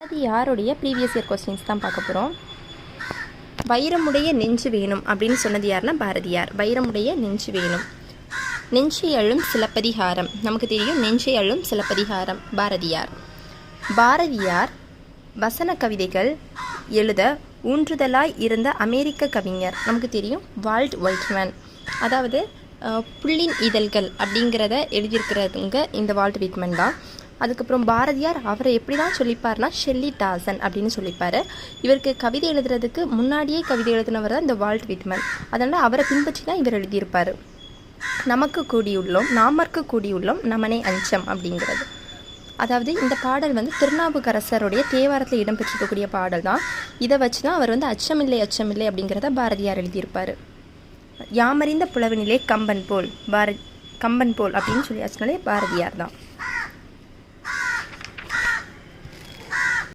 அது யாருடைய previous year questions தான் பார்க்க போகிறோம். வைரமுடைய நெஞ்சு வேணும் அப்படின்னு சொன்னது யாருன்னா பாரதியார். வைரமுடைய நெஞ்சு வேணும். நெஞ்சை அள்ளும் சிலப்பதிகாரம் நமக்கு தெரியும். நெஞ்சை அள்ளும் சிலப்பதிகாரம் பாரதியார். பாரதியார் வசன கவிதைகள் எழுத ஊன்றுதலாய் இருந்த அமெரிக்க கவிஞர் நமக்கு தெரியும். Walt Whitman. அதாவது புள்ளின் இதழ்கள் அப்படிங்கிறத எழுதியிருக்கிறதுங்க இந்த வால்ட் வைட்மேன் தான். அதுக்கப்புறம் பாரதியார் அவரை எப்படி தான் சொல்லிப்பார்னா ஷெல்லி டாசன் அப்படின்னு சொல்லிப்பார். இவருக்கு கவிதை எழுதுறதுக்கு முன்னாடியே கவிதை எழுதினவர் தான் இந்த வால்ட் வைட்மேன். அதனால் அவரை பின்பற்றி தான் இவர் எழுதியிருப்பார். நமக்கு கூடியுள்ளோம் நாமற்கு கூடியுள்ளோம் நமனே அஞ்சம் அப்படிங்கிறது. அதாவது இந்த பாடல் திருநாவுக்கரசருடைய தேவாரத்தில் இடம்பெற்றிருக்கக்கூடிய பாடல் தான். இதை வச்சு தான் அவர் அச்சமில்லை அச்சமில்லை அப்படிங்கிறத பாரதியார் எழுதியிருப்பார். யாமறிந்த புலவனிலே கம்பன் போல் அப்படின்னு சொல்லியாச்சுனாலே பாரதியார் தான்.